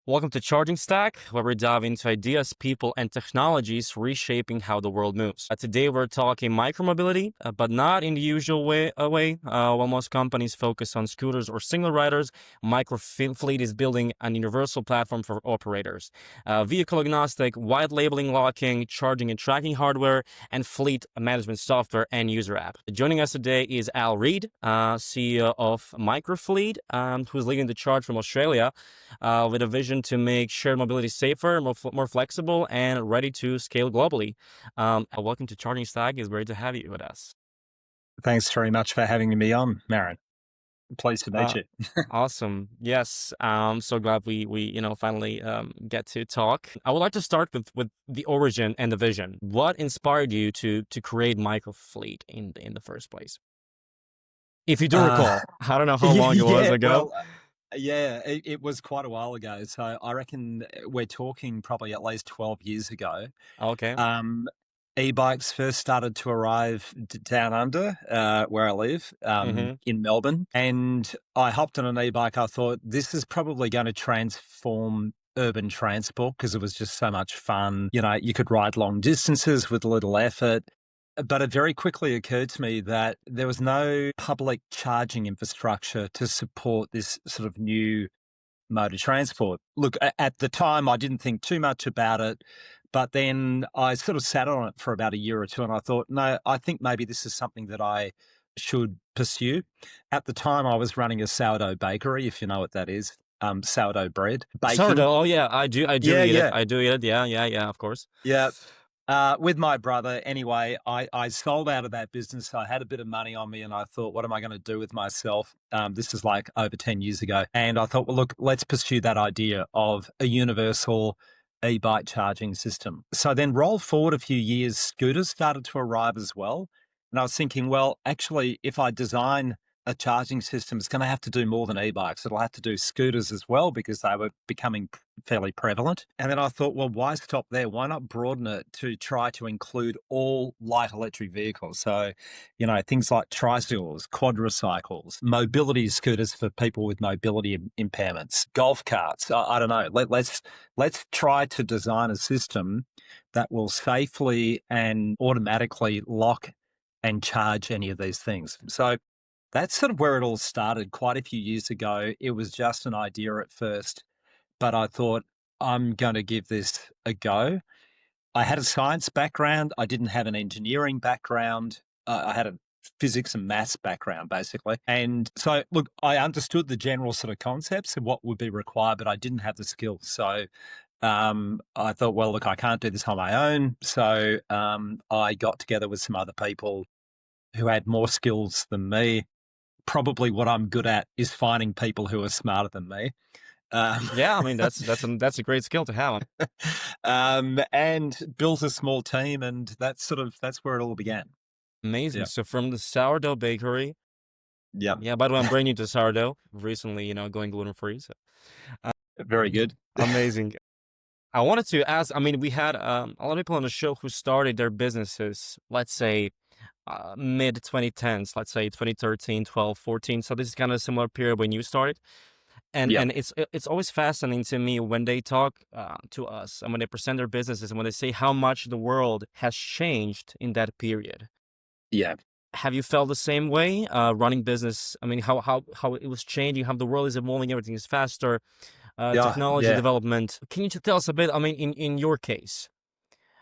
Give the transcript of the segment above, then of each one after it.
Welcome to ChargingStack, where we dive into ideas, people, and technologies reshaping how the world moves. Today, we're talking micromobility, but not in the usual way. While most companies focus on scooters or single riders, MicroFleet is building an universal platform for operators. Vehicle agnostic, white labeling, locking, charging and tracking hardware, and fleet management software and user app. Joining us today is Reid, CEO of MicroFleet, who's leading the charge from Australia with a vision to make shared mobility safer, more flexible, and ready to scale globally. Welcome to Charging Stack. It's great to have you with us. Thanks very much for having me on, Marin. Pleased to meet Uh, you. awesome. Yes. So glad we finally get to talk. I would like to start with the origin and the vision. What inspired you to create MicroFleet in the first place? If you do Uh, recall, I don't know how yeah, long it was yeah, ago. well, yeah, it was quite a while ago. So I reckon we're talking probably at least 12 years ago. Okay. Um, E-bikes first started to arrive down under where I live Mm-hmm. in Melbourne. And I hopped on an e-bike. I thought this is probably going to transform urban transport because it was just so much fun. You know, you could ride long distances with little effort. But it very quickly occurred to me that there was no public charging infrastructure to support this sort of new mode of transport. Look, at the time, I didn't think too much about it, but then I sort of sat on it for about a year or two and I thought, no, I think maybe this is something that I should pursue. At the time, I was running a sourdough bakery, if you know what that is. Sourdough bread, baking. Sourdough. Oh yeah, I do Yeah, eat it. yeah. I do eat it. Yeah. Of course. Yeah, with my brother. Anyway, I sold out of that business. I had a bit of money on me and I thought, what am I going to do with myself? This is like over 10 years ago. And I thought, well, look, let's pursue that idea of a universal e-bike charging system. So then roll forward a few years, scooters started to arrive as well. And I was thinking, well, actually, if I design a charging system, it's going to have to do more than e-bikes. It'll have to do scooters as well because they were becoming fairly prevalent. And then I thought, well, why stop there? Why not broaden it to try to include all light electric vehicles? So, you know, things like tricycles, quadricycles, mobility scooters for people with mobility impairments, golf carts. I don't know. Let's try to design a system that will safely and automatically lock and charge any of these things. So that's sort of where it all started quite a few years ago. It was just an idea at first, but I thought I'm going to give this a go. I had a science background. I didn't have an engineering background. I had a physics and maths background, basically. And so, look, I understood the general sort of concepts and what would be required, but I didn't have the skills. So I thought, well, look, I can't do this on my own. So I got together with some other people who had more skills than me. Probably what I'm good at is finding people who are smarter than me. Um, Yeah, I mean that's a great skill to have. and built a small team, and that's where it all began. Amazing. Yeah, So from the sourdough bakery, yeah, yeah. By the way, I'm brand new to sourdough. Recently, going gluten free. So uh, very good. amazing. I wanted to ask. I mean, we had a lot of people on the show who started their businesses. Let's say mid 2010s. Let's say 2013, 12, 14. So this is kind of a similar period when you started. And Yeah, and it's always fascinating to me when they talk to us and when they present their businesses and when they say how much the world has changed in that period. yeah, Have you felt the same way running business? I mean, how it was changing, how the world is evolving, everything is faster, yeah, technology yeah, development. Can you tell us a bit? I mean, in your case,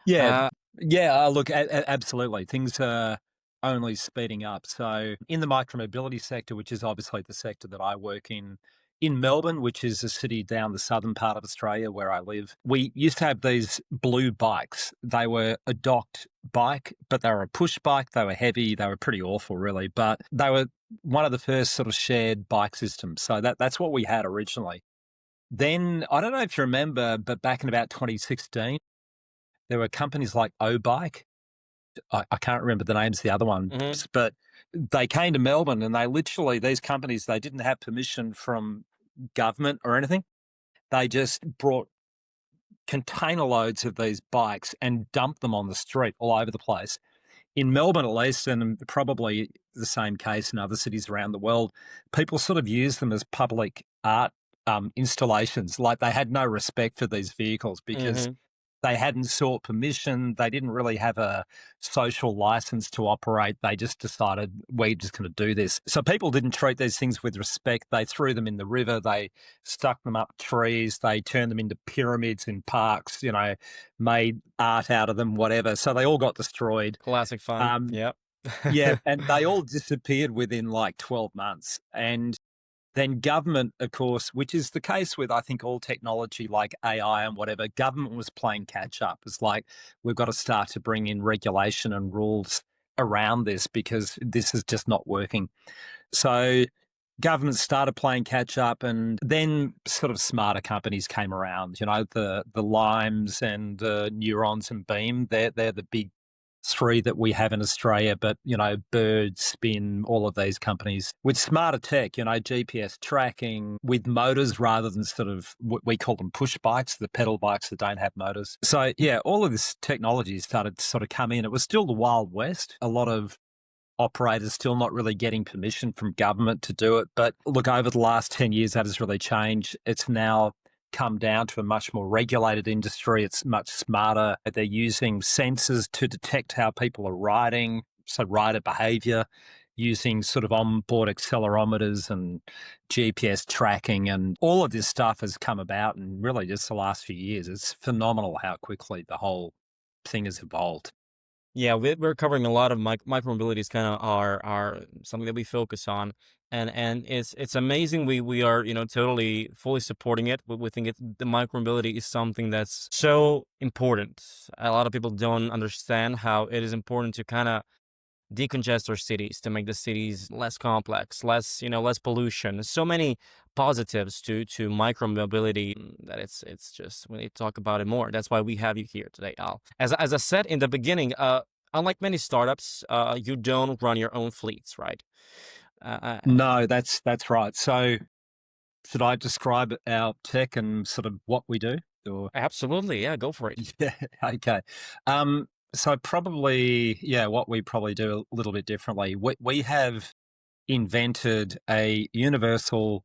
yeah, uh, yeah. Look, absolutely, things are only speeding up. So, in the micromobility sector, which is obviously the sector that I work in Melbourne, which is a city down the southern part of Australia where I live, we used to have these blue bikes. They were a docked bike, but they were a push bike. They were heavy. They were pretty awful, really, but they were one of the first sort of shared bike systems. So that's what we had originally. Then I don't know if you remember, but back in about 2016, there were companies like O-Bike. I can't remember the names of the other one, mhm. but they came to Melbourne and they literally, these companies, they didn't have permission from government or anything. They just brought container loads of these bikes and dumped them on the street all over the place. In Melbourne, at least, and probably the same case in other cities around the world, people sort of use them as public art installations. Like they had no respect for these vehicles because Hmm. they hadn't sought permission. They didn't really have a social license to operate. They just decided we're just going to do this. So people didn't treat these things with respect. They threw them in the river. They stuck them up trees. They turned them into pyramids in parks, made art out of them, whatever. So they all got destroyed. Classic fun. Um, Yep. yeah, and they all disappeared within like 12 months. And then government, of course, which is the case with, I think, all technology like AI and whatever, government was playing catch up. It's like, we've got to start to bring in regulation and rules around this because this is just not working. So government started playing catch up, and then sort of smarter companies came around, the Limes and the Neurons and Beam. They're the big three that we have in Australia, but, Bird, Spin, all of these companies with smarter tech, GPS tracking with motors rather than sort of what we call them push bikes, the pedal bikes that don't have motors. So, yeah, all of this technology started to sort of come in. It was still the Wild West. A lot of operators still not really getting permission from government to do it. But look, over the last 10 years, that has really changed. It's now come down to a much more regulated industry. It's much smarter. They're using sensors to detect how people are riding, so rider behavior, using sort of onboard accelerometers and GPS tracking. And all of this stuff has come about in really just the last few years. It's phenomenal how quickly the whole thing has evolved. Yeah, we're covering a lot of micromobility is kind of our something that we focus on, and it's amazing. We are totally fully supporting it. We think the micromobility is something that's so important. A lot of people don't understand how it is important to kind of decongest our cities to make the cities less complex, less pollution. So many positives to micromobility that it's just we need to talk about it more. That's why we have you here today, Al. As I said in the beginning, unlike many startups, you don't run your own fleets, right? No, that's right. So should I describe our tech and sort of what we do? Or Absolutely, yeah, go for it. yeah, okay. So probably, yeah, what we probably do a little bit differently. We have invented a universal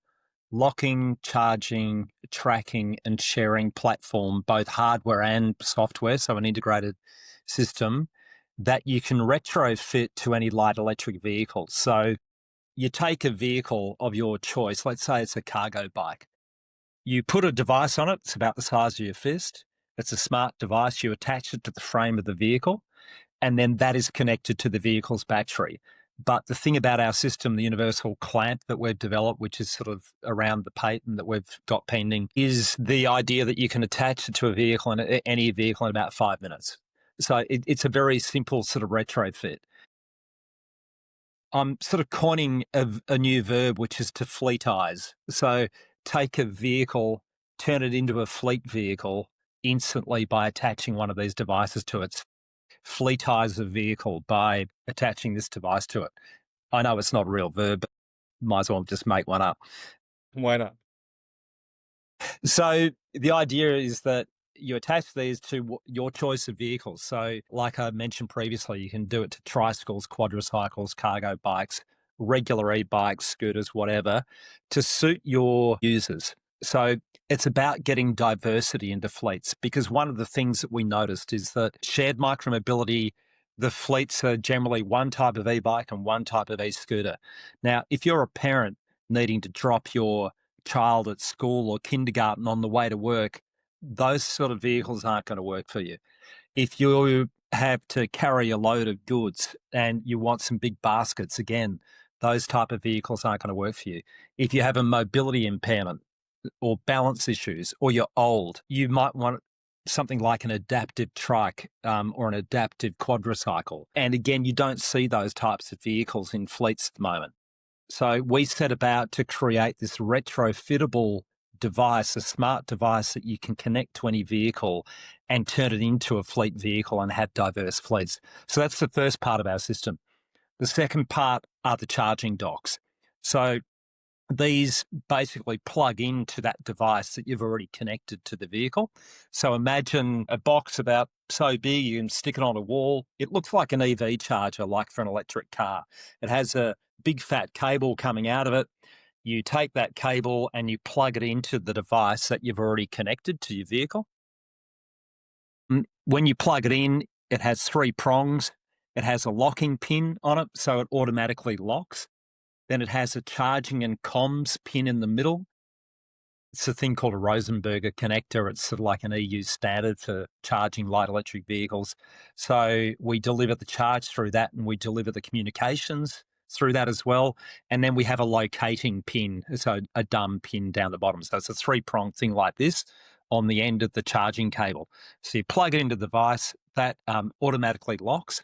locking, charging, tracking, and sharing platform, both hardware and software, so an integrated system that you can retrofit to any light electric vehicle. So you take a vehicle of your choice, let's say it's a cargo bike. You put a device on it, it's about the size of your fist. It's a smart device. You attach it to the frame of the vehicle, and then that is connected to the vehicle's battery. But the thing about our system, the universal clamp that we've developed, which is sort of around the patent that we've got pending, is the idea that you can attach it to a vehicle and any vehicle in about 5 minutes. So it's a very simple sort of retrofit. I'm sort of coining a new verb, which is to fleetize. So take a vehicle, turn it into a fleet vehicle instantly by attaching one of these devices to it. Fleetize a vehicle by attaching this device to it. I know it's not a real verb, but might as well just make one up. Why not? So the idea is that you attach these to your choice of vehicles. So, like I mentioned previously, you can do it to tricycles, quadricycles, cargo bikes, regular e-bikes, scooters, whatever, to suit your users. So it's about getting diversity into fleets, because one of the things that we noticed is that shared micromobility, the fleets are generally one type of e-bike and one type of e-scooter. Now, if you're a parent needing to drop your child at school or kindergarten on the way to work, those sort of vehicles aren't going to work for you. If you have to carry a load of goods and you want some big baskets, again, those type of vehicles aren't going to work for you. If you have a mobility impairment or balance issues, or you're old, you might want something like an adaptive trike or an adaptive quadricycle. And again, you don't see those types of vehicles in fleets at the moment. So we set about to create this retrofittable device, a smart device that you can connect to any vehicle and turn it into a fleet vehicle and have diverse fleets. So that's the first part of our system. The second part are the charging docks. So these basically plug into that device that you've already connected to the vehicle. So imagine a box about so big you can stick it on a wall. It looks like an EV charger, like for an electric car. It has a big fat cable coming out of it. you take that cable and you plug it into the device that you've already connected to your vehicle. When you plug it in, it has 3 prongs. It has a locking pin on it, so it automatically locks. Then it has a charging and comms pin in the middle. It's a thing called a Rosenberger connector. It's sort of like an EU standard for charging light electric vehicles. So we deliver the charge through that, and we deliver the communications through that as well. And then we have a locating pin, so a dumb pin down the bottom. So it's a 3-pronged thing like this on the end of the charging cable. So you plug it into the device, that automatically locks.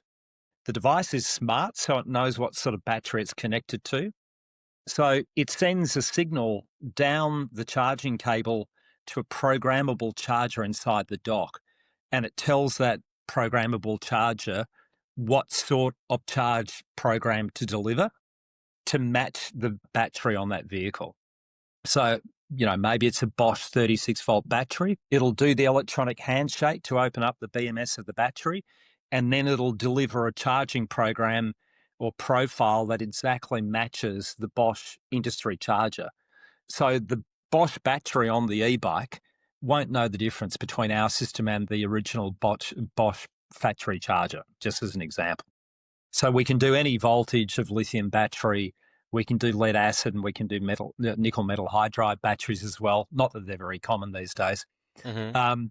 The device is smart, so it knows what sort of battery it's connected to. So it sends a signal down the charging cable to a programmable charger inside the dock, and it tells that programmable charger what sort of charge program to deliver to match the battery on that vehicle. So, maybe it's a Bosch 36-volt battery. It'll do the electronic handshake to open up the BMS of the battery, and then it'll deliver a charging program or profile that exactly matches the Bosch industry charger. So the Bosch battery on the e-bike won't know the difference between our system and the original Bosch factory charger, just as an example. So we can do any voltage of lithium battery. We can do lead acid, and we can do nickel metal hydride batteries as well. Not that they're very common these days. Mm-hmm.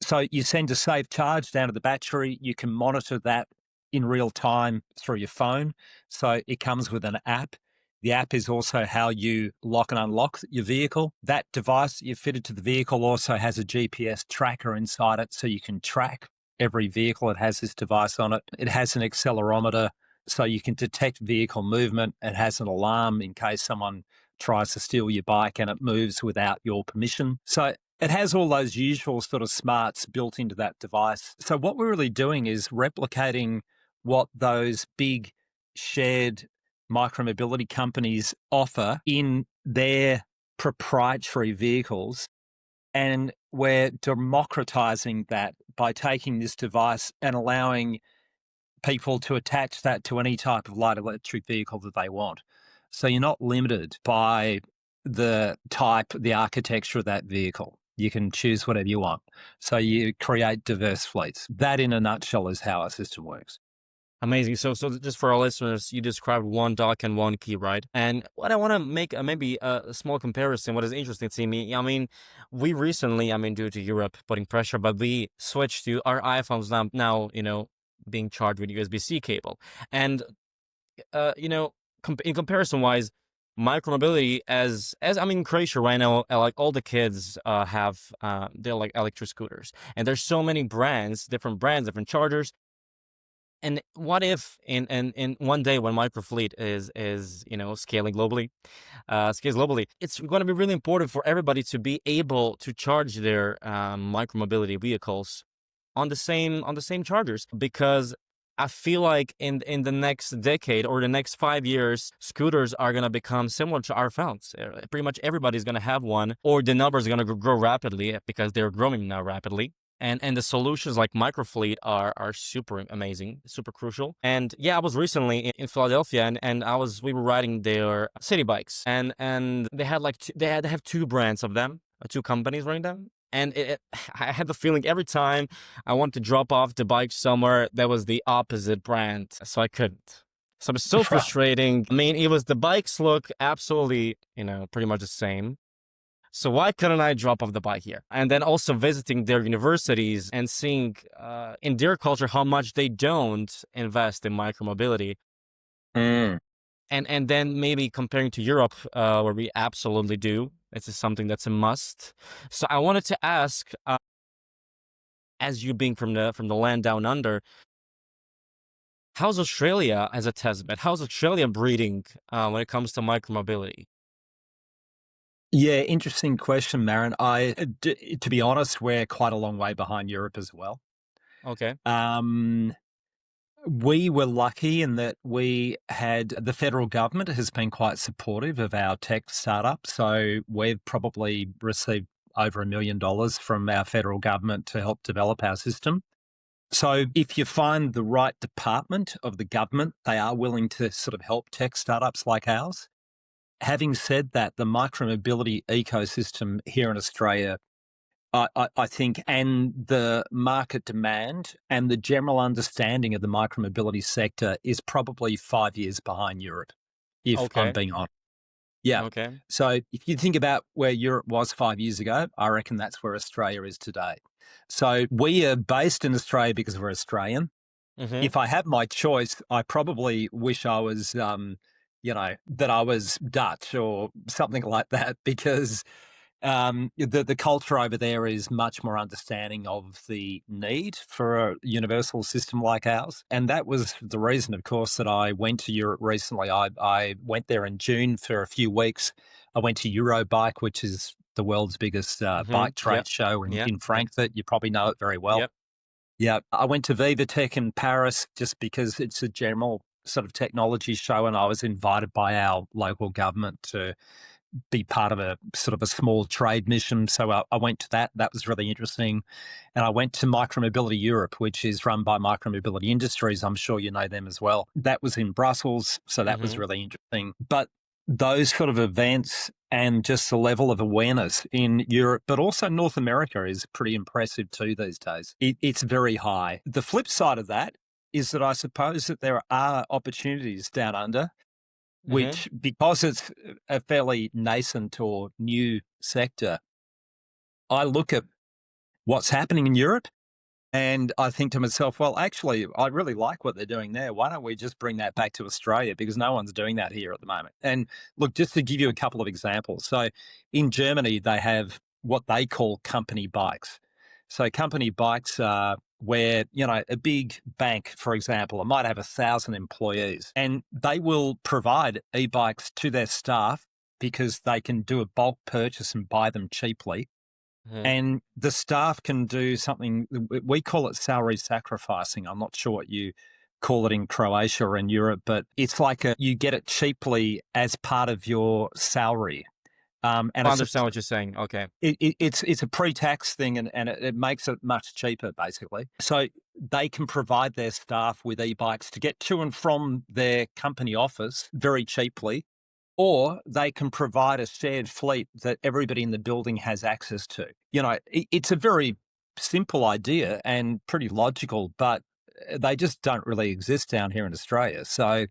So you send a safe charge down to the battery. You can monitor that in real time through your phone. So it comes with an app. The app is also how you lock and unlock your vehicle. That device that you fitted to the vehicle also has a GPS tracker inside it, so you can track every vehicle that has this device on it. It has an accelerometer, so you can detect vehicle movement. It has an alarm in case someone tries to steal your bike and it moves without your permission. So it has all those usual sort of smarts built into that device. So what we're really doing is replicating what those big shared micromobility companies offer in their proprietary vehicles. And we're democratizing that by taking this device and allowing people to attach that to any type of light electric vehicle that they want. So you're not limited by the type, the architecture of that vehicle. You can choose whatever you want. So you create diverse fleets. That, in a nutshell, is how our system works. Amazing. So just for our listeners, you described OneDock and OneKey, right? And what I want to make maybe a small comparison. What is interesting to me, I mean, we recently, due to Europe putting pressure, but we switched to our iPhones now, being charged with USB-C cable, and in comparison wise, micromobility in Croatia right now, like all the kids have they're like electric scooters, and there's so many different brands, different chargers. And what if in one day when MicroFleet is scales globally, it's going to be really important for everybody to be able to charge their micromobility vehicles on the same chargers, because I feel like in the next decade or the next 5 years, scooters are going to become similar to our phones. Pretty much everybody's going to have one, or the numbers are going to grow rapidly because they're growing now rapidly. And the solutions like MicroFleet are super amazing, super crucial. And yeah, I was recently in Philadelphia, and we were riding their city bikes, and they had they have 2 brands of them, 2 companies running them. And I had the feeling every time I wanted to drop off the bike somewhere, there was the opposite brand, so I couldn't. So it's so Right. frustrating. I mean, the bikes look absolutely, pretty much the same. So why couldn't I drop off the bike here? And then also visiting their universities and seeing in their culture how much they don't invest in micromobility. Mm. And then maybe comparing to Europe, where we absolutely do. This is something that's a must. So I wanted to ask, as you being from the land down under, how's Australia as a test bed? How's Australia breeding when it comes to micromobility? Yeah, interesting question, Marin. To be honest, we're quite a long way behind Europe as well. Okay. Um, we were lucky in that the federal government has been quite supportive of our tech startup. So we've probably received over $1 million from our federal government to help develop our system. So if you find the right department of the government, they are willing to sort of help tech startups like ours. having said that, the micromobility ecosystem here in Australia, I think, and the market demand and the general understanding of the micromobility sector is probably 5 years behind Europe, if I'm Okay. being honest. Yeah. Okay. So if you think about where Europe was 5 years ago, I reckon that's where Australia is today. So we are based in Australia because we're Australian. Mm-hmm. If I had my choice, I probably wish I was, that I was Dutch or something like that, because the culture over there is much more understanding of the need for a universal system like ours. And that was the reason, of course, that I went to Europe recently. I went there in June for a few weeks. I went to Eurobike, which is the world's biggest Mm-hmm. bike Yep. trade show Yep. in Yep. Frankfurt. You probably know it very well. Yep. Yeah, I went to VivaTech in Paris just because it's a general sort of technology show, and I was invited by our local government to be part of a sort of a small trade mission. So I went to that. That was really interesting. And I went to Micromobility Europe, which is run by Micromobility Industries. I'm sure you know them as well. That was in Brussels. So that was Mm-hmm. really interesting. But those sort of events and just the level of awareness in Europe, but also North America, is pretty impressive too these days. It's very high. The flip side of that is that I suppose that there are opportunities down under, Mm-hmm. which, because it's a fairly nascent or new sector, I look at what's happening in Europe and I think to myself, well, actually, I really like what they're doing there. Why don't we just bring that back to Australia? Because no one's doing that here at the moment. And look, just to give you a couple of examples. So in Germany, they have what they call company bikes. So company bikes are where, a big bank, for example, it might have 1,000 employees, and they will provide e-bikes to their staff because they can do a bulk purchase and buy them cheaply, Mm-hmm. and the staff can do something, we call it salary sacrificing. I'm not sure what you call it in Croatia or in Europe, but it's like you get it cheaply as part of your salary. And I it's a understand what you're saying. Okay. it's a pre-tax thing, and it makes it much cheaper, basically. So they can provide their staff with e-bikes to get to and from their company office very cheaply, or they can provide a shared fleet that everybody in the building has access to. It's a very simple idea and pretty logical, but they just don't really exist down here in Australia. So,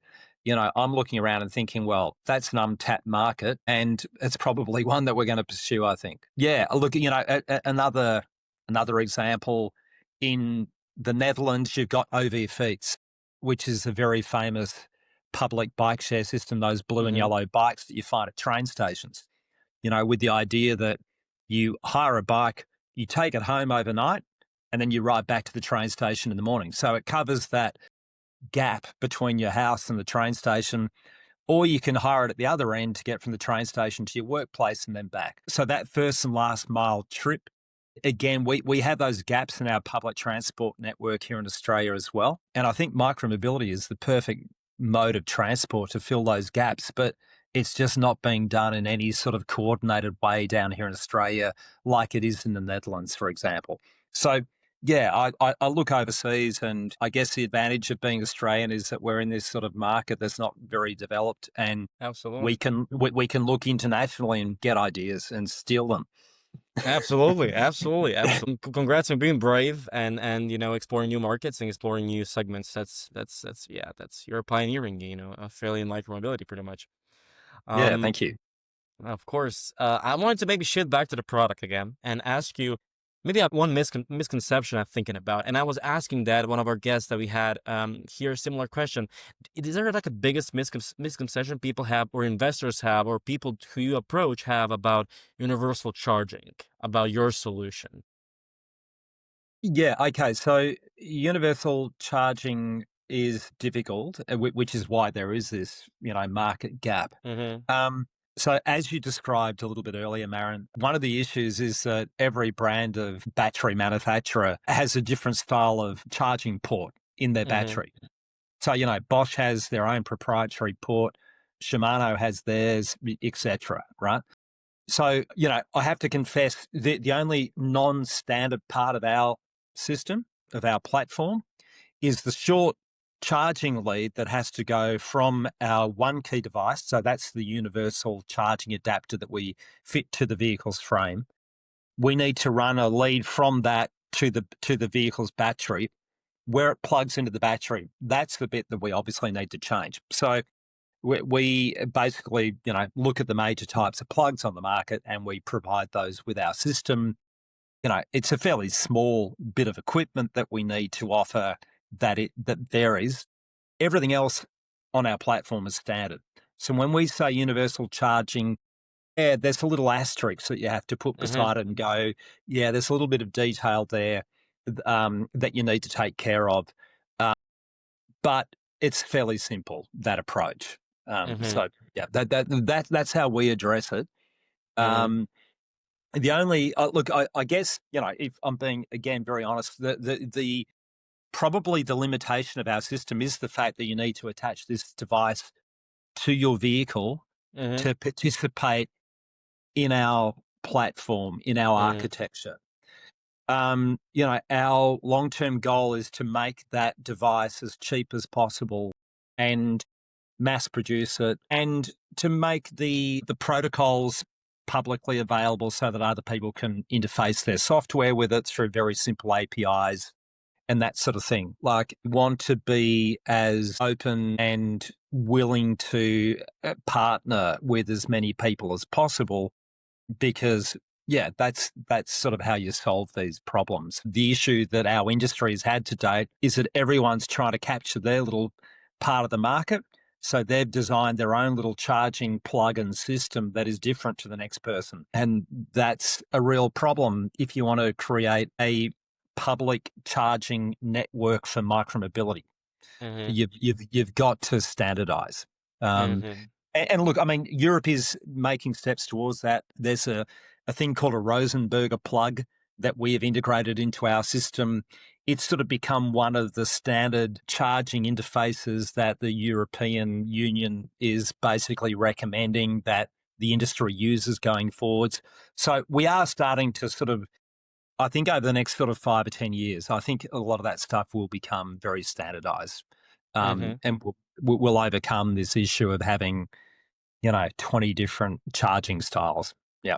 I'm looking around and thinking, well, that's an untapped market, and it's probably one that we're going to pursue, I think. Yeah, look, another example, in the Netherlands, you've got OV Fiets, which is a very famous public bike share system, those blue and Mm-hmm. yellow bikes that you find at train stations, with the idea that you hire a bike, you take it home overnight, and then you ride back to the train station in the morning. So it covers that gap between your house and the train station, or you can hire it at the other end to get from the train station to your workplace and then back. So that first and last mile trip, again, we have those gaps in our public transport network here in Australia as well. And I think micromobility is the perfect mode of transport to fill those gaps, but it's just not being done in any sort of coordinated way down here in Australia like it is in the Netherlands, for example. So, yeah, I look overseas, and I guess the advantage of being Australian is that we're in this sort of market that's not very developed, and Absolutely. we can look internationally and get ideas and steal them. Absolutely, absolutely, absolutely. Congrats on being brave and exploring new markets and exploring new segments. That's yeah, that's you're pioneering, fairly in micromobility pretty much. Yeah, Um, thank you. of course. I wanted to maybe shift back to the product again and ask you maybe I have one misconception I'm thinking about. And I was asking that one of our guests that we had here, a similar question. Is there like a biggest misconception people have, or investors have, or people who you approach have about universal charging, about your solution? Yeah, okay. So universal charging is difficult, which is why there is this, market gap. Mm-hmm. So as you described a little bit earlier, Marin, one of the issues is that every brand of battery manufacturer has a different style of charging port in their Mm-hmm. battery. So, Bosch has their own proprietary port, Shimano has theirs, etc. Right? So, I have to confess, the only non-standard part of our system, of our platform, is the short charging lead that has to go from our one key device, so that's the universal charging adapter that we fit to the vehicle's frame. We need to run a lead from that to the vehicle's battery, where it plugs into the battery. That's the bit that we obviously need to change. So we basically, look at the major types of plugs on the market, and we provide those with our system. It's a fairly small bit of equipment that we need to offer that varies. Everything else on our platform is standard. So when we say universal charging, there's a little asterisk that you have to put Mm-hmm. beside it and go, there's a little bit of detail there that you need to take care of. Uh, but it's fairly simple, that approach. Mm-hmm. So that's how we address it. Mm-hmm. Um, the only look, I guess, if I'm being again very honest, the probably the limitation of our system is the fact that you need to attach this device to your vehicle Mm-hmm. to participate in our platform, in our architecture. Our long-term goal is to make that device as cheap as possible and mass produce it, and to make the protocols publicly available so that other people can interface their software with it through very simple APIs and that sort of thing. Like, want to be as open and willing to partner with as many people as possible, because that's sort of how you solve these problems. The issue that our industry has had to date is that everyone's trying to capture their little part of the market. So they've designed their own little charging plug-in system that is different to the next person. And that's a real problem if you want to create a public charging network for micromobility. Mm-hmm. You've got to standardize. Mm-hmm. And look, I mean, Europe is making steps towards that. There's a thing called a Rosenberger plug that we have integrated into our system. It's sort of become one of the standard charging interfaces that the European Union is basically recommending that the industry uses going forwards. So we are starting to sort of, I think over the next sort of 5 or 10 years, I think a lot of that stuff will become very standardized. Mm-hmm. And we'll overcome this issue of having 20 different charging styles. Yeah.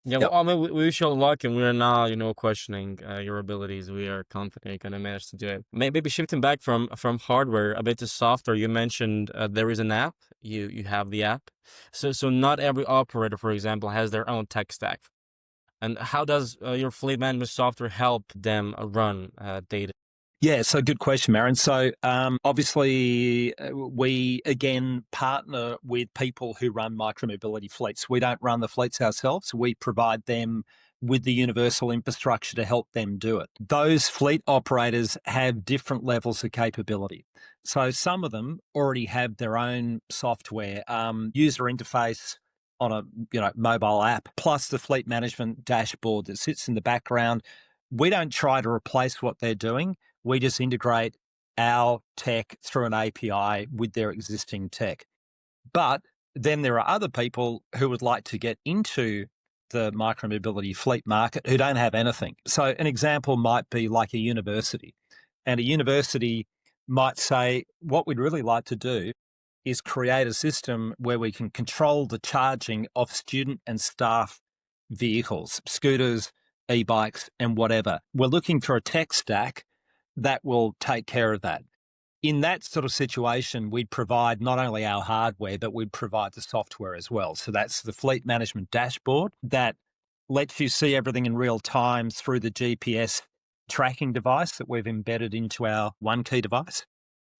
Yeah, Yep. well, I mean, we wish you all luck, and we're not, questioning your abilities. We are confident you're gonna manage to do it. Maybe shifting back from hardware a bit to software. You mentioned there is an app. You have the app. So not every operator, for example, has their own tech stack. And how does your fleet management software help them run data? Yeah, so good question, Marin. So obviously, we again partner with people who run micromobility fleets. We don't run the fleets ourselves. We provide them with the universal infrastructure to help them do it. Those fleet operators have different levels of capability. So some of them already have their own software, user interface on a mobile app, plus the fleet management dashboard that sits in the background. We don't try to replace what they're doing. We just integrate our tech through an API with their existing tech. But then there are other people who would like to get into the micromobility fleet market who don't have anything. So an example might be like a university. And a university might say, what we'd really like to do is create a system where we can control the charging of student and staff vehicles, scooters, e-bikes, and whatever. We're looking for a tech stack that will take care of that. In that sort of situation, we'd provide not only our hardware, but we'd provide the software as well. So that's the fleet management dashboard that lets you see everything in real time through the GPS tracking device that we've embedded into our one key device.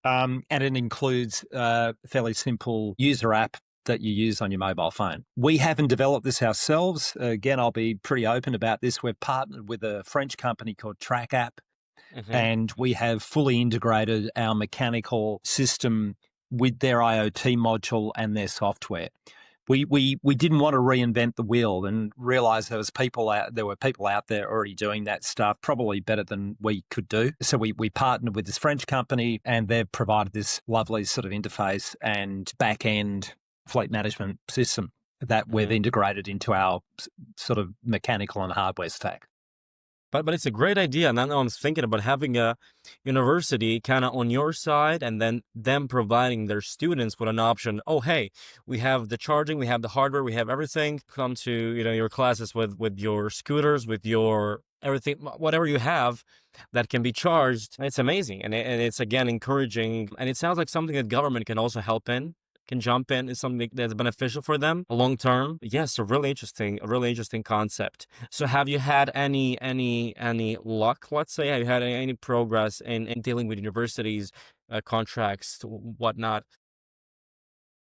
And it includes a fairly simple user app that you use on your mobile phone. We haven't developed this ourselves. Again, I'll be pretty open about this. We've partnered with a French company called TrackApp, Mm-hmm. and we have fully integrated our mechanical system with their IoT module and their software. We didn't want to reinvent the wheel and realize there were people out there already doing that stuff probably better than we could do. So we partnered with this French company, and they've provided this lovely sort of interface and back end fleet management system that we've Mm-hmm. integrated into our sort of mechanical and hardware stack. But it's a great idea. And now I'm thinking about having a university kind of on your side, and then them providing their students with an option. Oh, hey, we have the charging, we have the hardware, we have everything. Come to, your classes with your scooters, with your everything, whatever you have that can be charged. It's amazing, and it's again encouraging. And it sounds like something that government can also help in, can jump in, is something that's beneficial for them long term. Yes, a really interesting concept. So have you had any luck, let's say? Have you had any progress in dealing with universities, contracts, whatnot?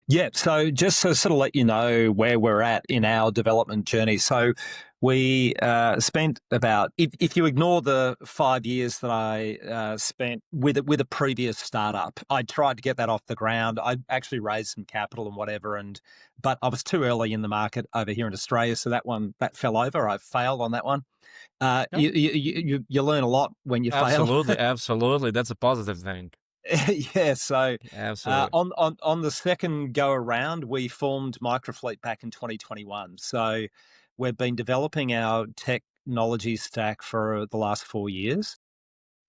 Yeah, so just to sort of let you know where we're at in our development journey. So we spent about, if you ignore the 5 years that I spent with a previous startup, I tried to get that off the ground. I actually raised some capital and whatever, but I was too early in the market over here in Australia, so that fell over. I failed on that one. Yeah, You learn a lot when you fail. absolutely, absolutely. That's a positive thing. Yeah, so Absolutely. on the second go around, we formed MicroFleet back in 2021. So we've been developing our technology stack for the last 4 years.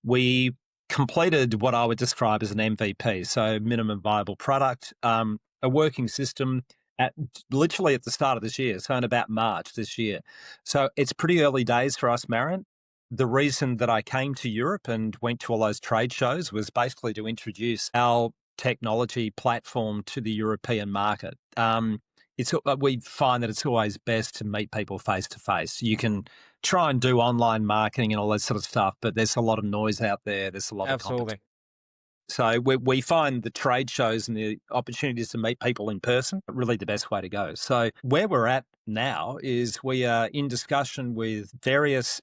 We completed what I would describe as an MVP, so minimum viable product, a working system at literally at the start of this year, so in about March this year. So it's pretty early days for us, Marin. The reason that I came to Europe and went to all those trade shows was basically to introduce our technology platform to the European market. We find that it's always best to meet people face to face. You can try and do online marketing and all that sort of stuff, but there's a lot of noise out there. There's a lot of competition. Absolutely. So we find the trade shows and the opportunities to meet people in person are really the best way to go. So where we're at now is we are in discussion with various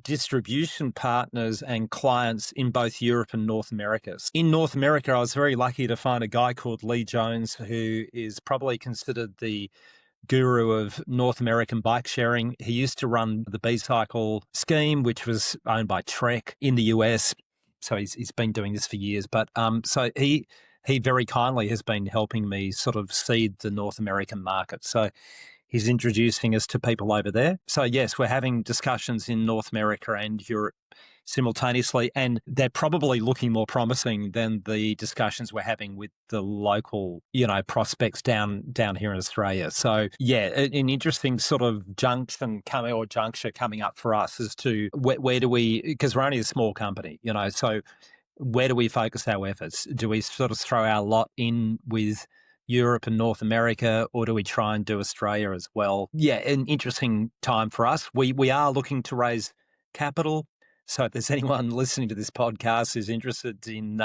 distribution partners and clients in both Europe and North America. In North America, I was very lucky to find a guy called Lee Jones, who is probably considered the guru of North American bike sharing. He used to run the B-Cycle scheme, which was owned by Trek in the US. So he's been doing this for years. But so he very kindly has been helping me sort of seed the North American market. So he's introducing us to people over there. So yes, we're having discussions in North America and Europe simultaneously, and they're probably looking more promising than the discussions we're having with the local, prospects down here in Australia. So yeah, an interesting sort of juncture coming up for us as to where do we, because we're only a small company, so where do we focus our efforts? Do we sort of throw our lot in with Europe and North America, or do we try and do Australia as well? Yeah, an interesting time for us. We are looking to raise capital. So if there's anyone listening to this podcast who's interested in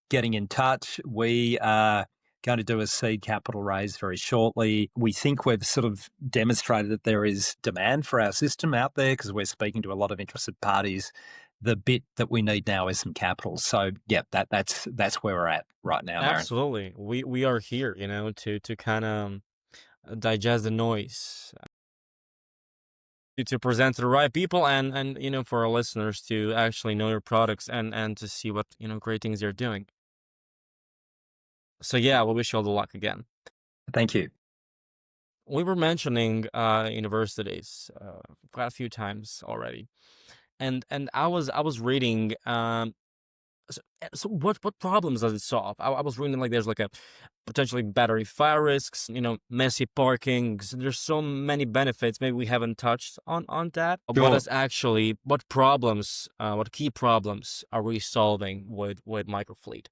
getting in touch, we are going to do a seed capital raise very shortly. We think we've sort of demonstrated that there is demand for our system out there because we're speaking to a lot of interested parties. The bit that we need now is some capital. So yeah, that's where we're at right now, Marin. Absolutely. We are here, to kind of digest the noise, to present to the right people, and for our listeners to actually know your products, and to see what great things you're doing. So yeah, we wish you all the luck again. Thank you. We were mentioning universities quite a few times already, and I was reading. So what problems does it solve? I was reading like there's like a potentially battery fire risks, messy parking. 'Cause there's so many benefits. Maybe we haven't touched on that. Sure. What key problems are we solving with MicroFleet?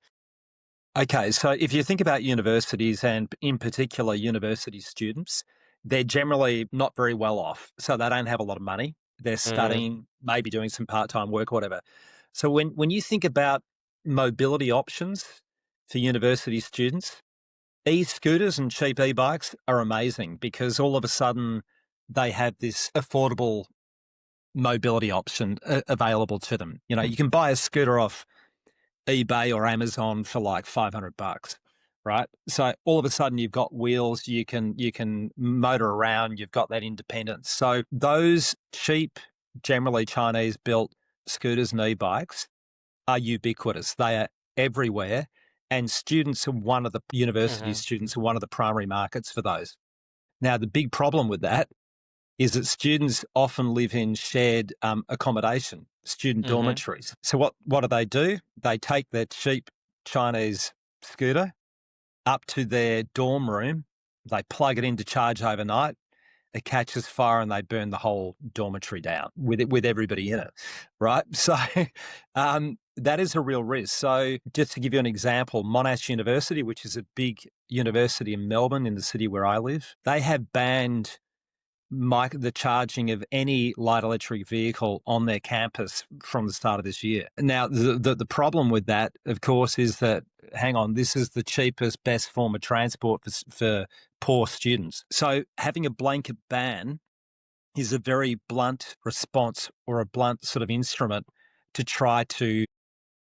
Okay, so if you think about universities and in particular university students, they're generally not very well off. So they don't have a lot of money. They're Mm-hmm. studying, maybe doing some part-time work or whatever. So when you think about mobility options for university students, e-scooters and cheap e-bikes are amazing because all of a sudden they have this affordable mobility option available to them. You can buy a scooter off eBay or Amazon for like $500, right? So all of a sudden you've got wheels, you can motor around, you've got that independence. So those cheap, generally Chinese built scooters and e-bikes are ubiquitous. They are everywhere, and university Mm-hmm. students are one of the primary markets for those. Now the big problem with that is that students often live in shared accommodation, student Mm-hmm. dormitories. So what do? They take their cheap Chinese scooter up to their dorm room, they plug it in to charge overnight, it catches fire and they burn the whole dormitory down with everybody in it, right? So that is a real risk. So just to give you an example, Monash University, which is a big university in Melbourne, in the city where I live, they have banned the charging of any light electric vehicle on their campus from the start of this year. Now, the problem with that, of course, is that, hang on, this is the cheapest, best form of transport for poor students. So having a blanket ban is a very blunt response or a blunt sort of instrument to try to,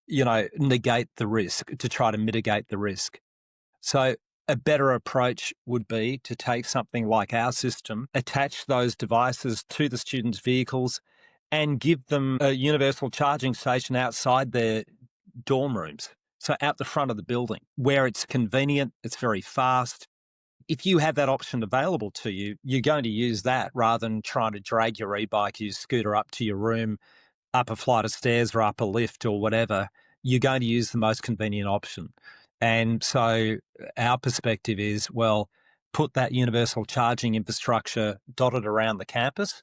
negate the risk, to try to mitigate the risk. So a better approach would be to take something like our system, attach those devices to the students' vehicles, and give them a universal charging station outside their dorm rooms. So out the front of the building, where it's convenient, it's very fast. If you have that option available to you, you're going to use that rather than trying to drag your e-bike, your scooter up to your room, up a flight of stairs or up a lift or whatever. You're going to use the most convenient option. And so our perspective is, well, put that universal charging infrastructure dotted around the campus,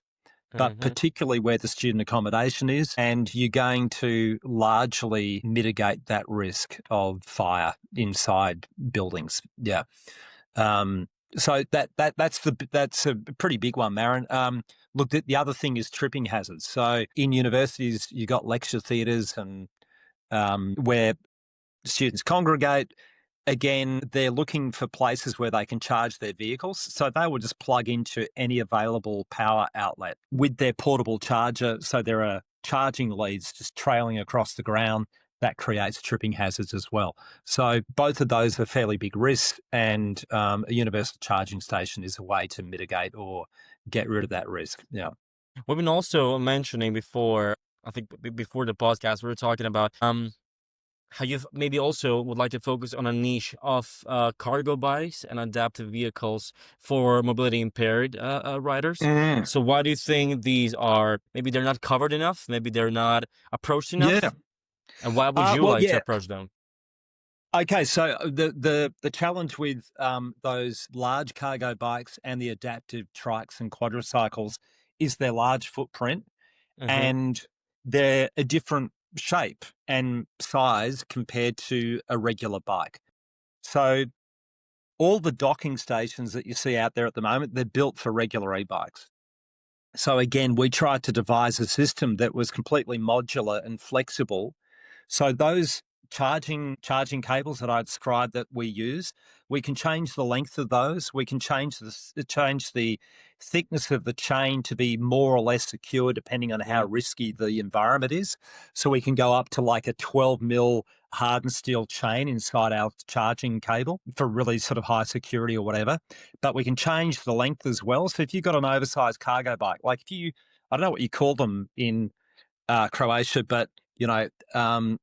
but Mm-hmm. particularly where the student accommodation is, and you're going to largely mitigate that risk of fire inside buildings. Yeah. So that's a pretty big one, Marin. Look, the other thing is tripping hazards. So in universities, you got lecture theatres and where students congregate. Again, they're looking for places where they can charge their vehicles. So they will just plug into any available power outlet with their portable charger. So there are charging leads just trailing across the ground. That creates tripping hazards as well. So both of those are fairly big risks, and a universal charging station is a way to mitigate or get rid of that risk. Yeah. We've been also mentioning before, I think before the podcast, we were talking about how you maybe also would like to focus on a niche of cargo bikes and adaptive vehicles for mobility impaired riders. Mm. So why do you think these are, maybe they're not covered enough, maybe they're not approached Yeah. enough? And why would you Well, like to yeah. approach them? Okay, so the challenge with those large cargo bikes and the adaptive trikes and quadricycles is their large footprint, Mm-hmm. and they're a different shape and size compared to a regular bike. So all the docking stations that you see out there at the moment, they're built for regular e-bikes. So again, we tried to devise a system that was completely modular and flexible. So those charging cables that I described that we use, we can change the length of those. We can change the thickness of the chain to be more or less secure depending on how Mm-hmm. risky the environment is. So we can go up to like a 12 mil hardened steel chain inside our charging cable for really sort of high security or whatever. But we can change the length as well. So if you've got an oversized cargo bike, like I don't know what you call them in Croatia, but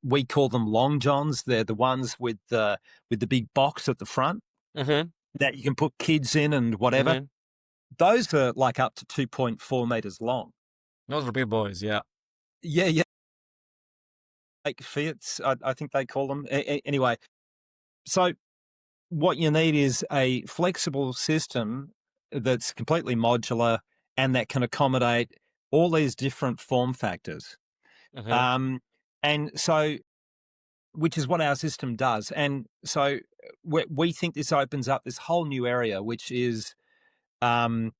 we call them long johns. They're the ones with the big box at the front Mm-hmm. that you can put kids in and whatever. Mm-hmm. Those are like up to 2.4 meters long. Those are big boys, yeah. Yeah, yeah. Like Fiats, I think they call them. Anyway, so what you need is a flexible system that's completely modular and that can accommodate all these different form factors. Mm-hmm. Um, and so, which is what our system does. And so we think this opens up this whole new area, which is, um,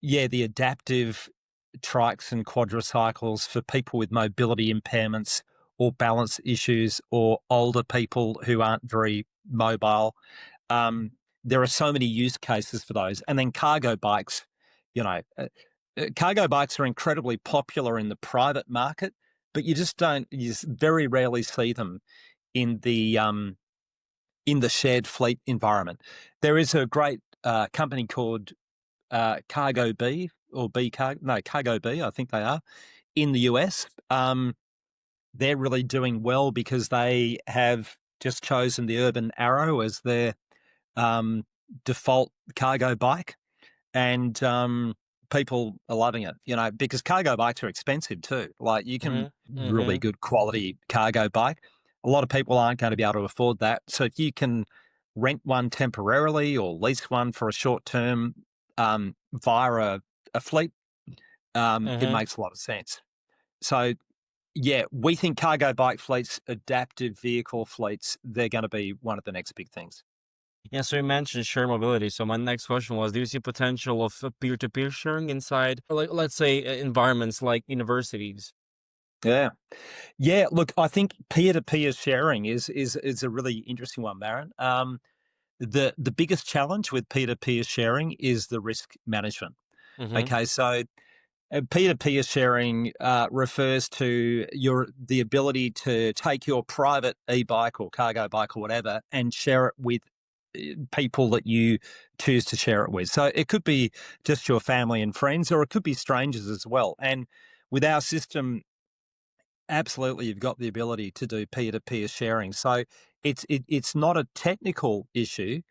the adaptive trikes and quadricycles for people with mobility impairments or balance issues or older people who aren't very mobile. There are so many use cases for those. And then cargo bikes, cargo bikes are incredibly popular in the private market, but you just very rarely see them in the shared fleet environment. There is a great company called Cargo B or Cargo B, I think they are in the US. They're really doing well because they have just chosen the Urban Arrow as their default cargo bike, and people are loving it, because cargo bikes are expensive too. Like you can Mm-hmm. really Mm-hmm. good quality cargo bike. A lot of people aren't going to be able to afford that. So if you can rent one temporarily or lease one for a short term via a fleet, it Mm-hmm. makes a lot of sense. So yeah, we think cargo bike fleets, adaptive vehicle fleets, they're going to be one of the next big things. Yeah, so you mentioned shared mobility. So my next question was, do you see potential of peer-to-peer sharing inside, like, let's say, environments like universities? Yeah. Yeah, look, I think peer-to-peer sharing is a really interesting one, Marin. The biggest challenge with peer-to-peer sharing is the risk management. Mm-hmm. Okay, so peer-to-peer sharing refers to the ability to take your private e-bike or cargo bike or whatever and share it with people that you choose to share it with. So it could be just your family and friends, or it could be strangers as well. And with our system, absolutely, you've got the ability to do peer-to-peer sharing. So it's not a technical issue;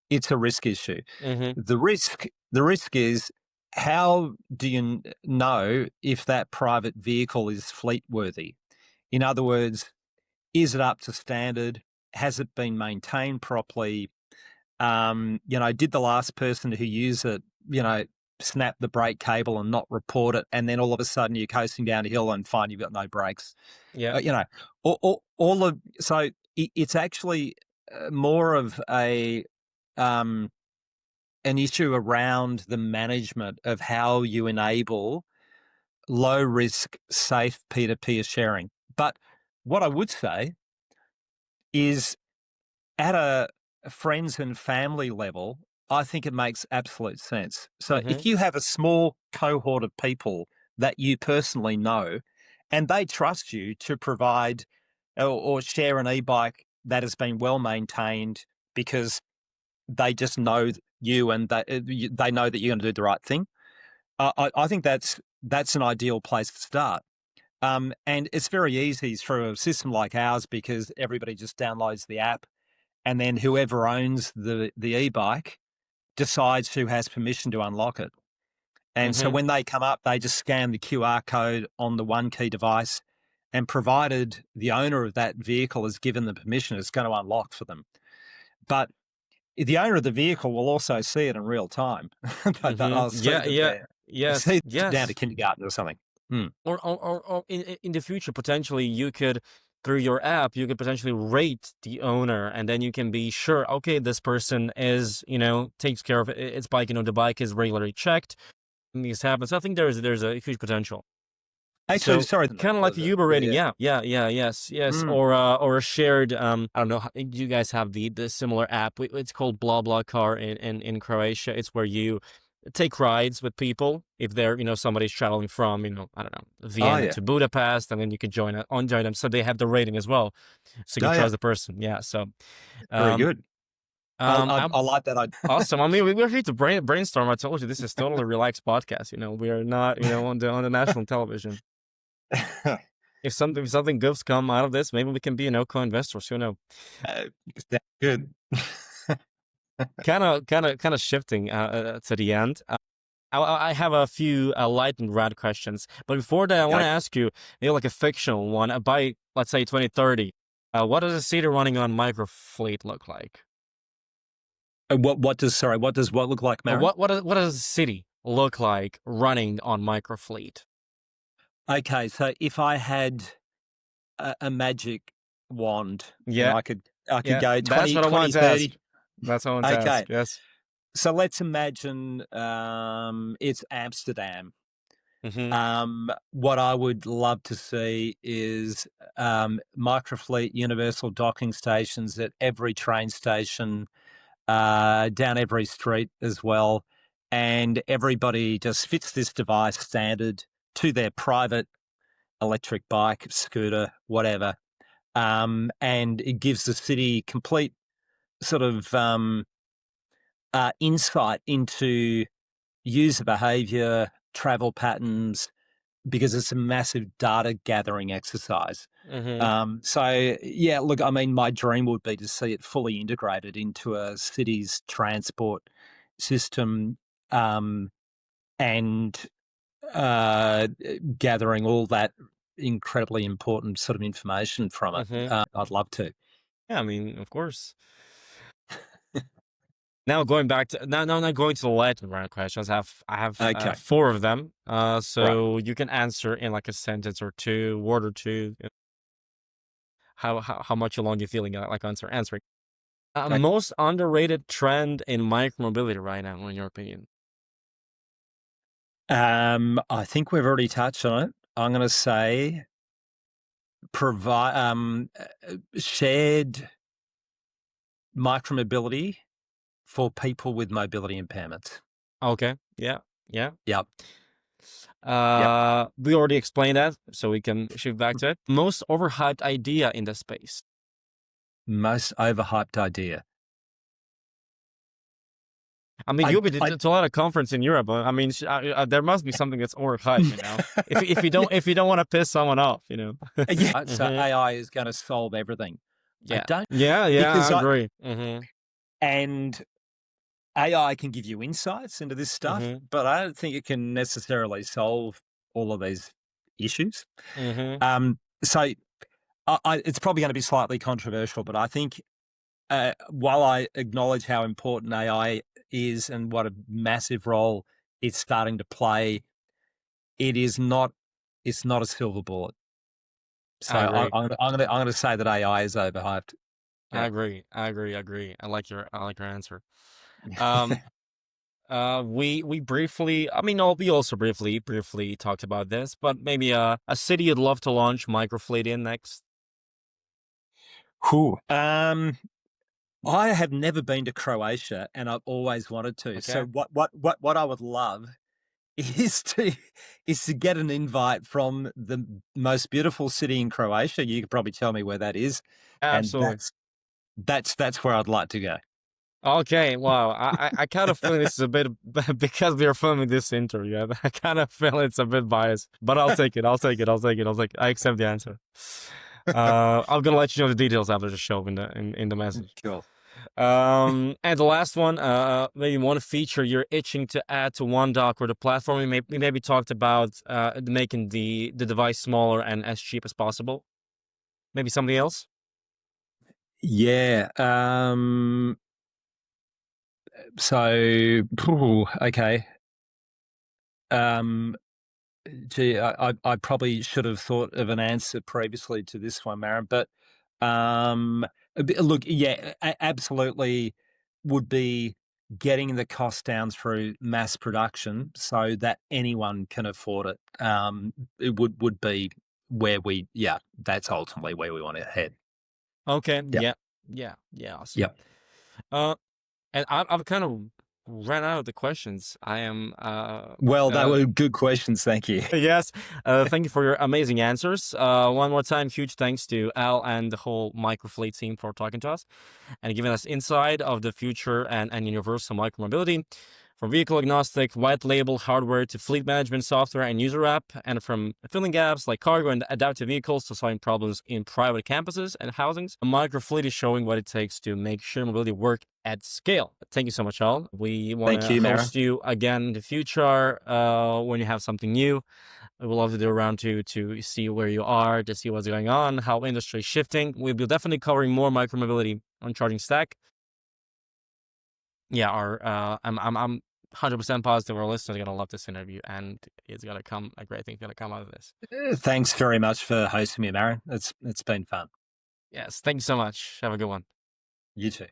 it's a risk issue. Mm-hmm. The risk is, how do you know if that private vehicle is fleet worthy? In other words, is it up to standard? Has it been maintained properly? Did the last person who used it, snap the brake cable and not report it, and then all of a sudden you're coasting down a hill and find you've got no brakes? Yeah. You know, all of so it's actually more of um, an issue around the management of how you enable low risk, safe peer to peer sharing. But what I would say is, at a friends and family level, I think it makes absolute sense. So Mm-hmm. if you have a small cohort of people that you personally know and they trust you to provide or share an e-bike that has been well maintained because they just know you and they know that you're going to do the right thing, I think that's an ideal place to start. And it's very easy through a system like ours because everybody just downloads the app, and then whoever owns the e-bike decides who has permission to unlock it. And so Mm-hmm. when they come up, they just scan the QR code on the one key device, and provided the owner of that vehicle is given the permission, it's going to unlock for them. But the owner of the vehicle will also see it in real time. I'll Mm-hmm. see Yeah. that Yeah. they're Yes. see it down to Yes. kindergarten or something. Hmm. Or in the future, potentially, you could, through your app, you could potentially rate the owner, and then you can be sure, okay, this person is, takes care of its bike. The bike is regularly checked. And this happens. I think there's a huge potential. Actually, So sorry, kind of like was the it? Uber Yeah, rating, yeah. yeah, yeah, yeah, yes, yes, Mm. or a shared. I don't know. You guys have the similar app. It's called BlaBlaCar in Croatia. It's where you take rides with people if they're somebody's traveling from I don't know, Oh, Vienna yeah. to Budapest, and then you can join them. So they have the rating as well, so you can Oh, yeah. trust the person. Yeah. So Very um good. I'm I like that. awesome. I mean, we're here to brainstorm. I told you this is totally relaxed podcast. We are not on the national television. If something good's come out of this, maybe we can be co-investors. Who knows? Uh, Sounds good. Kind of shifting to the end. I have a few light and rad questions, but before that, I want Go. to ask you, like a fictional one. By let's say 2030, what does a city running on MicroFleet look like? What look like, Or Marin? what does a city look like running on MicroFleet? Okay, so if I had a magic wand and Yeah, I could yeah, go that's 20, what I wanted to ask. 2030. That's what I wanted to ask. Okay, Yes. so let's imagine it's Amsterdam. Mm-hmm. What I would love to see is MicroFleet universal docking stations at every train station, down every street as well. And everybody just fits this device standard to their private electric bike, scooter, whatever. And it gives the city complete sort of insight into user behavior, travel patterns, because it's a massive data gathering exercise. Mm-hmm. So yeah, look, I mean, my dream would be to see it fully integrated into a city's transport system. Um, and gathering all that incredibly important sort of information from it. Mm-hmm. I'd love to. Yeah, I mean, of course. Now going back to now going to the lightning round questions. I have Okay, four of them. right. So you can answer in like a sentence or two, word or two. How much along you feeling like answering. Okay. Most underrated trend in micromobility right now, in your opinion? I think we've already touched on it. I'm going to say provide shared micromobility for people with mobility impairments. Okay. Yeah. Yeah. Yep. Yep. We already explained that, so we can shift back to it. Most overhyped idea in the space. Most overhyped idea. I mean, I, you'll be I to a lot of conference in Europe. I mean, there must be something that's overhyped, you know. If you don't want to piss someone off, you know. yeah. So Hmm. AI is going to solve everything. I Yeah. don't Yeah. Yeah. because I I agree. Hmm. and AI can give you insights into this stuff, Hmm. but I don't think it can necessarily solve all of these issues. Hmm. So it's probably going to be slightly controversial, but I think while I acknowledge how important AI is and what a massive role it's starting to play, it is not. It's not a silver bullet. So I agree. I'm going to say that AI is overhyped. I Yeah. agree. I agree. I agree. I like your answer. Um. We briefly, I mean, no, we also briefly talked about this, but maybe a city you'd love to launch MicroFleet in next. Whew. I have never been to Croatia, and I've always wanted to. So Okay. what I would love is to get an invite from the most beautiful city in Croatia. You could probably tell me where that is, and Absolutely. that's where I'd like to go. Okay. Wow. I kind of feel this is a bit because we are filming this interview. I kind of feel it's a bit biased, but I'll take it. I'll take it. I'll take it. I accept the answer. I'm gonna let you know the details after the show in the message. Cool. And the last one, maybe one feature you're itching to add to OneDock or the platform. We maybe talked about making the device smaller and as cheap as possible. Maybe something else. Yeah. So, okay. Um, Gee, I probably should have thought of an answer previously to this one, Maren. But look, yeah, absolutely would be getting the cost down through mass production so that anyone can afford it. It would be where yeah, that's ultimately where we want to head. Okay. Yep. Yeah. Yeah. Yeah. Awesome. Yep. Uh, and I've kind of ran out of the questions. I am Well, they were good questions. Thank you. Yes. Thank you for your amazing answers. One more time, huge thanks to Al and the whole MicroFleet team for talking to us and giving us insight of the future and universal micromobility. From vehicle agnostic, white label hardware to fleet management software and user app, and from filling gaps like cargo and adaptive vehicles to solving problems in private campuses and housings, MicroFleet is showing what it takes to make shared mobility work at scale. Thank you so much, Al. We want Thank to you, Maren. host you again in the future when you have something new. We would love to do a round to see where you are, to see what's going on, how industry is shifting. We'll be definitely covering more micromobility on ChargingStack. Yeah, I'm 100% positive our listeners are gonna love this interview, and it's gonna come a great thing's gonna come out of this. Thanks very much for hosting me, Maren. It's been fun. Yes, thank you so much. Have a good one. You too.